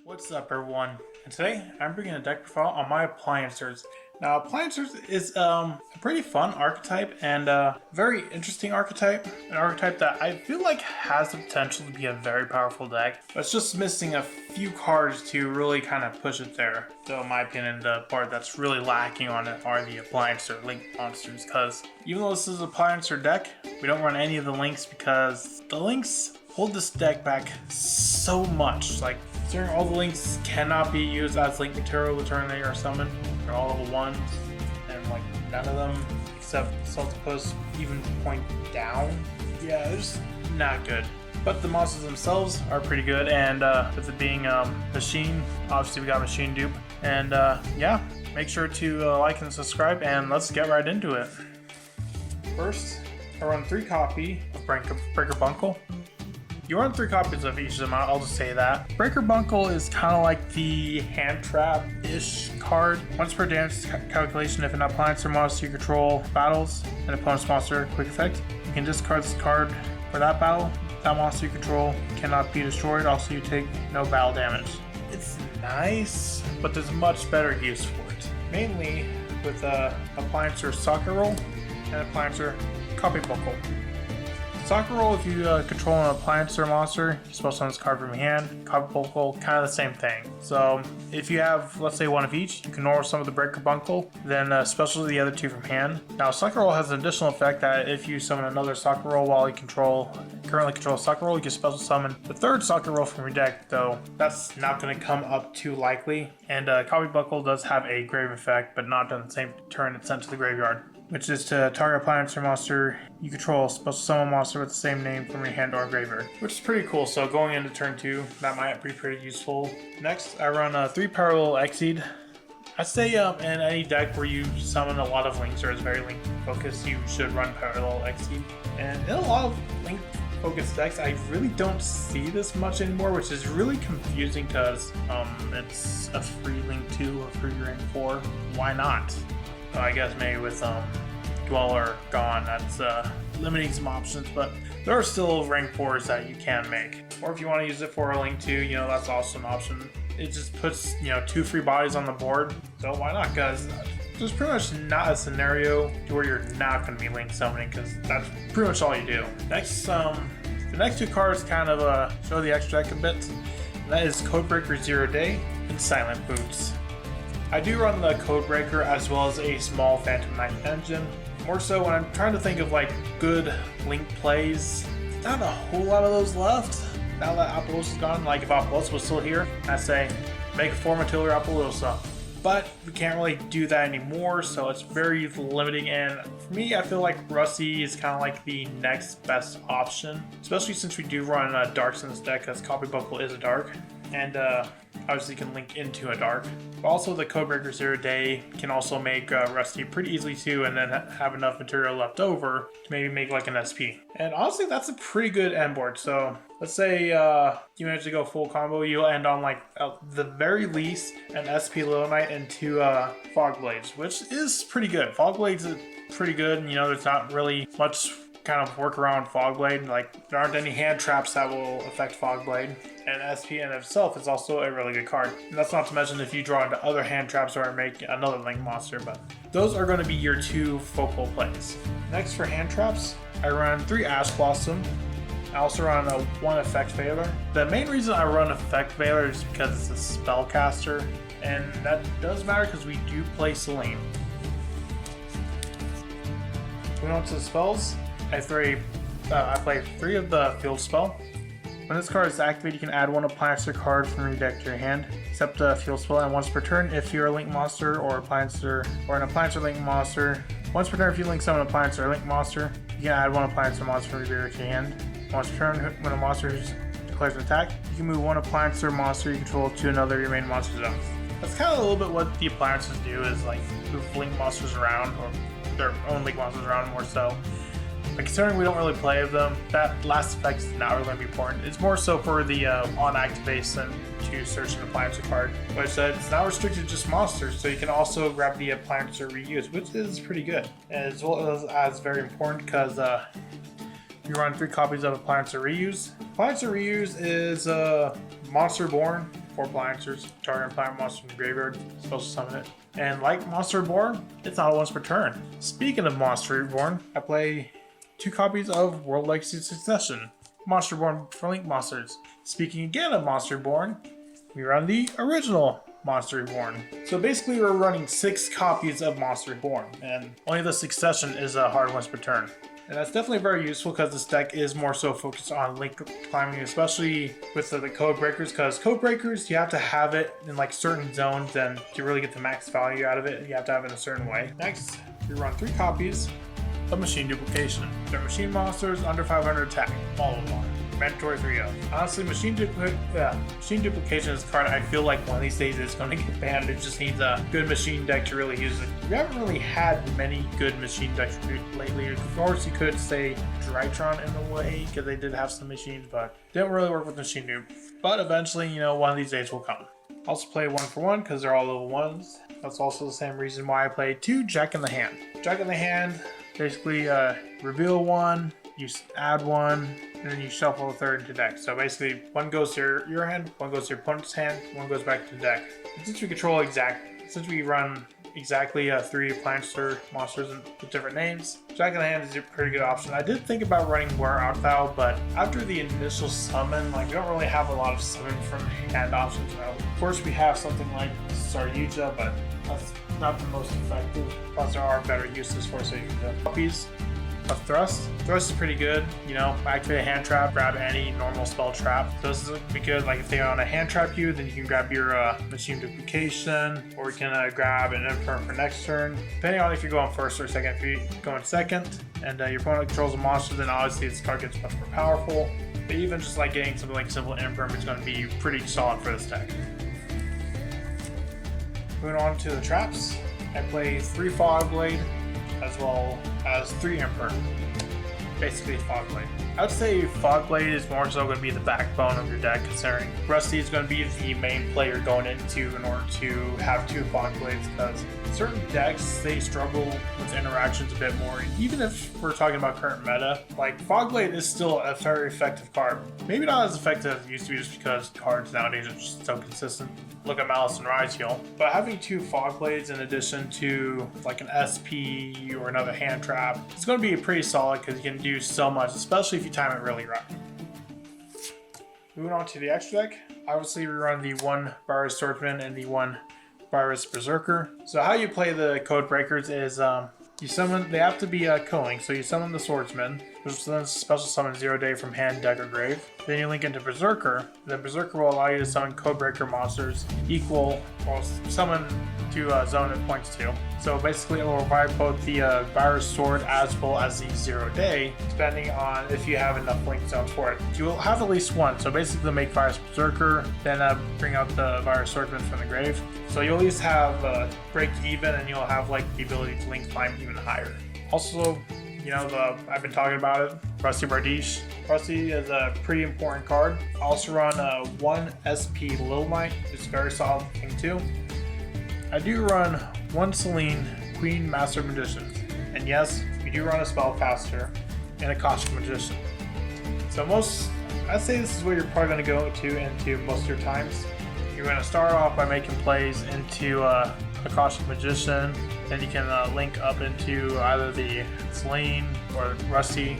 What's up, everyone? And today I'm bringing a deck profile on my Appliancers. Now, Appliancers is a pretty fun archetype and a very interesting archetype. An archetype that I feel like has the potential to be a very powerful deck, but it's just missing a few cards to really kind of push it there. So in my opinion, the part that's really lacking on it are the Appliancer Link monsters, because even though this is an Appliancer deck, we don't run any of the links because the links hold this deck back so much. Like, considering all the links cannot be used as link material to turn they are summoned. They're all level 1s, and like none of them except Saltapus even point down. Yeah, they're just not good. But the monsters themselves are pretty good, and with it being machine, obviously we got machine dupe. And yeah, make sure to like and subscribe, and let's get right into it. First, I run 3 copy of Breaker Bunkle. You run 3 copies of each of them, I'll just say that. Breaker Bunkle is kind of like the hand trap-ish card. Once per damage calculation, if an Appliancer monster you control battles an opponent's monster, quick effect, you can discard this card for that battle. That monster you control cannot be destroyed, also you take no battle damage. It's nice, but there's much better use for it. Mainly with Appliancer Soccer Roll and Appliancer Copy Buckle. Soccer Roll, if you control an Appliancer monster, you spell summon this card from your hand. Copy Bunkle, kind of the same thing. So if you have, let's say, one of each, you can normal summon the Breaker Bunkle, then special the other 2 from hand. Now, Soccer Roll has an additional effect that if you summon another Soccer Roll while you currently control Soccer Roll, you can special summon the 3rd Soccer Roll from your deck, though that's not going to come up too likely. And Copy Buckle does have a grave effect, but not on the same turn it's sent to the graveyard, which is to target Appliancer monster you control, special summon monster with the same name from your hand or graveyard, which is pretty cool. So going into turn 2, that might be pretty useful. Next, I run 3 Parallel Exceed. I'd say in any deck where you summon a lot of links or is very link focused, you should run Parallel Exceed. And in a lot of link focused decks, I really don't see this much anymore, which is really confusing because it's a free link 2, a free rank 4. Why not? I guess maybe with Dweller gone, that's limiting some options, but there are still rank 4s that you can make. Or if you want to use it for a link 2, that's also an option. It just puts 2 free bodies on the board, so why not? Because there's pretty much not a scenario where you're not going to be link summoning, because that's pretty much all you do. Next, the next 2 cards kind of show the extra deck a bit. That is Codebreaker 0 Day and Silent Boots. I do run the Codebreaker as well as a small Phantom Knight engine. More so when I'm trying to think of like good link plays, not a whole lot of those left. Now that Appaloosa is gone, like if Appaloosa was still here, I'd say make a 4 Matilda Appaloosa. But we can't really do that anymore, so it's very limiting. And for me, I feel like Rusty is kind of like the next best option, especially since we do run darks in this deck, because Copy Buckle is a dark. And obviously can link into a dark. But also the Codebreaker 0 Day can also make Rusty pretty easily too, and then have enough material left over to maybe make like an SP. And honestly, that's a pretty good end board. So let's say you manage to go full combo, you'll end on like the very least an SP Little Knight and 2 Fog Blades, which is pretty good. Fog Blades is pretty good, and there's not really much kind of work around Fog Blade. Like, there aren't any hand traps that will affect Fog Blade. And SP in itself is also a really good card. And that's not to mention if you draw into other hand traps or make another link monster, but those are going to be your 2 focal plays. Next, for hand traps, I run 3 Ash Blossom. I also run a 1 Effect Veiler. The main reason I run Effect Veiler is because it's a spellcaster, and that does matter because we do play Selene. Moving on to the spells, I play 3 of the Field Spell. When this card is activated, you can add 1 Appliancer card from your deck to your hand, except a Field Spell, and once per turn if you're a Link monster or an Appliancer Link monster. Once per turn if you link summon an Appliancer Link monster, you can add 1 Appliancer monster from your deck to your hand. Once per turn, when a monster declares an attack, you can move 1 Appliancer monster you control to another of your main monster zones. That's kind of a little bit what the Appliancers do, is like move Link monsters around, or their own Link monsters around more so. But considering we don't really play with them, that last effect is not really going to be important. It's more so for the on activates than to search an Appliancer card. Which it's not restricted to just monsters, so you can also grab the Appliancer Reuse, which is pretty good. As well as very important because you run 3 copies of Appliancer Reuse. Appliancer Reuse is Monster Born. 4 Appliancers, target planet monster in the graveyard, special summon it. And like Monster Reborn, it's not once per turn. Speaking of Monster Reborn, I play 2 copies of World Legacy Succession, Monster Reborn for Link Monsters. Speaking again of Monster Reborn, we run the original Monster Reborn. So basically we're running 6 copies of Monster Reborn, and only the Succession is a hard once per turn. And that's definitely very useful because this deck is more so focused on link climbing, especially with the code breakers, because code breakers, you have to have it in like certain zones, and to really get the max value out of it, you have to have it in a certain way. Next, we run 3 copies of Machine Duplication. They're machine monsters under 500 attack, all of them are. Mandatory 3-0. Honestly, Machine Duplication is a card I feel like one of these days it's going to get banned. It just needs a good machine deck to really use it. We haven't really had many good machine decks lately. Of course, you could say Drytron in a way, because they did have some machines, but didn't really work with Machine Dupe. But eventually, you know, one of these days will come. Also play 1 for 1 because they're all level 1s. That's also the same reason why I play 2 Jack in the Hand. Jack in the Hand, basically reveal 1, you add 1, and then you shuffle a third into deck. So basically, 1 goes to your hand, 1 goes to your opponent's hand, 1 goes back to the deck. And since we run exactly 3 Appliancer monsters with different names, Jack in the Hand is a pretty good option. I did think about running Wear Out Thou, but after the initial summon, like we don't really have a lot of summon from hand options. Now, of course, we have something like Saryuja, but that's not the most effective. Plus, there are better uses for Saryuja. Copies of Thrust. Thrust is pretty good. You know, activate a hand trap, grab any normal spell trap. So this is be good. Like if they want to hand trap you, then you can grab your Machine Duplication, or you can grab an Imperm for next turn. Depending on if you're going first or second. If you're going second, and your opponent controls a monster, then obviously this card gets much more powerful. But even just like getting something like simple Imperm is going to be pretty solid for this deck. Moving on to the traps, I play 3 Fog Blade, as well as 3 Emperor. Basically Fog Blade. I would say Fog Blade is more so going to be the backbone of your deck, considering Rusty is going to be the main player going into in order to have 2 Fog Blades, because certain decks, they struggle with interactions a bit more. Even if we're talking about current meta, like Fog Blade is still a very effective card. Maybe not as effective as it used to be, just because cards nowadays are just so consistent. Look at Malice and Rise Heal. But having 2 Fog Blades in addition to like an SP or another hand trap, it's going to be pretty solid because you can do so much, especially if you time it really right. Moving on to the extra deck, obviously we run the 1 Virus Swordsman and the 1 Virus Berserker. So how you play the code breakers is you summon, they have to be culling, so you summon the Swordsman, which then special summon 0 day from hand, deck, or grave. Then you link into Berserker. Then Berserker will allow you to summon Codebreaker monsters equal, or summon to zone it points to. So basically it will revive both the Virus Sword as well as the 0 day, depending on if you have enough link zones for it. You will have at least 1, so basically make Virus Berserker, then bring out the Virus Swordsman from the grave. So you'll at least have break even, and you'll have like the ability to link climb even higher. Also, you know, I've been talking about it, Rusty Bardiche. Rusty is a pretty important card. I also run 1 SP Little Knight, it's a very solid thing too. I do run 1 Celine Queen Master of Magicians, and yes, we do run a Spellcaster and a Cautious Magician. So I'd say this is where you're probably going to go into most of your times. You're going to start off by making plays into a Cautious Magician, then you can link up into either the Celine or Rusty,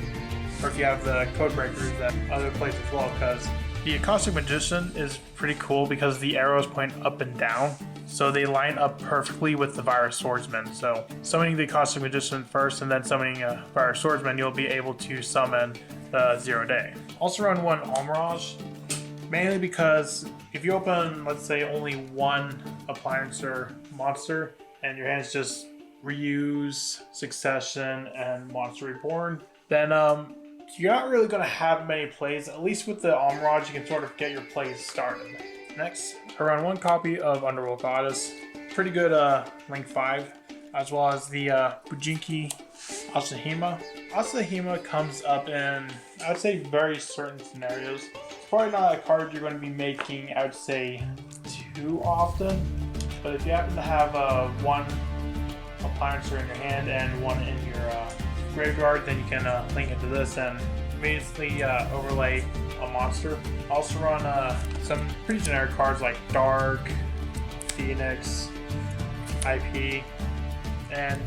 or if you have the Codebreakers, then other plays as well, because the Cautious Magician is pretty cool because the arrows point up and down, so they line up perfectly with the Virus Swordsman. So summoning the Cautious Magician first and then summoning a Virus Swordsman, you'll be able to summon the 0 day. Also run 1 Almirage, mainly because if you open, let's say, only 1 Appliancer monster and your hands just reuse, Succession, and Monster Reborn, then you're not really going to have many plays. At least with the Almirage, you can sort of get your plays started. Next, I run 1 copy of Underworld Goddess. Pretty good Link 5, as well as the Bujinki Asahima. Asahima comes up in, I would say, very certain scenarios. It's probably not a card you're going to be making, I would say, too often. But if you happen to have 1 Appliancer in your hand and 1 in your graveyard, then you can link into this and immediately overlay a monster. I also run some pretty generic cards like Dark, Phoenix, IP, and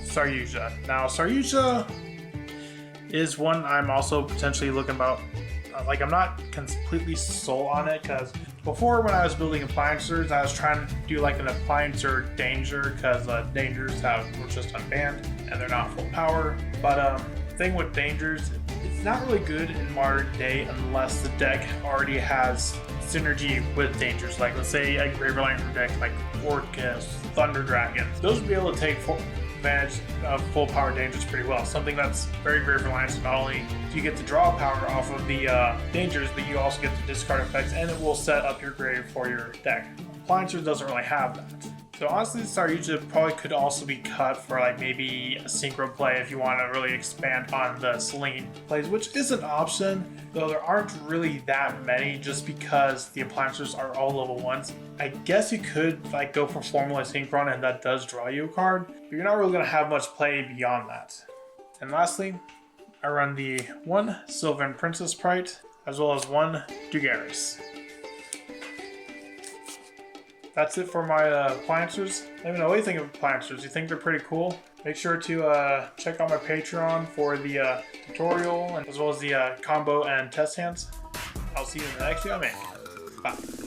Saryuja. Now, Saryuja is one I'm also potentially looking about. Like, I'm not completely sold on it, because before, when I was building appliancers, I was trying to do like an appliancer danger, because dangers were just unbanned and they're not full power. But thing with dangers, it's not really good in modern day unless the deck already has synergy with dangers. Like, let's say a Graver Lantern deck like Orcus, Thunder Dragon. Those would be able to take advantage of full power dangers pretty well. Something that's very great for Lance. Not only do you get to draw power off of the dangers, but you also get to discard effects, and it will set up your grave for your deck. Appliancer doesn't really have that. So honestly, Saryuja probably could also be cut for like maybe a synchro play if you want to really expand on the Celine plays, which is an option, though there aren't really that many just because the appliancers are all level 1s. I guess you could like go for Formula Synchron, and that does draw you a card, but you're not really going to have much play beyond that. And lastly, I run the 1 Sylvan Princess Sprite as well as 1 Dugaris. That's it for my appliancers. Let me know what you think of appliancers. You think they're pretty cool? Make sure to check out my Patreon for the tutorial, and as well as the combo and test hands. I'll see you in the next video I make. Bye.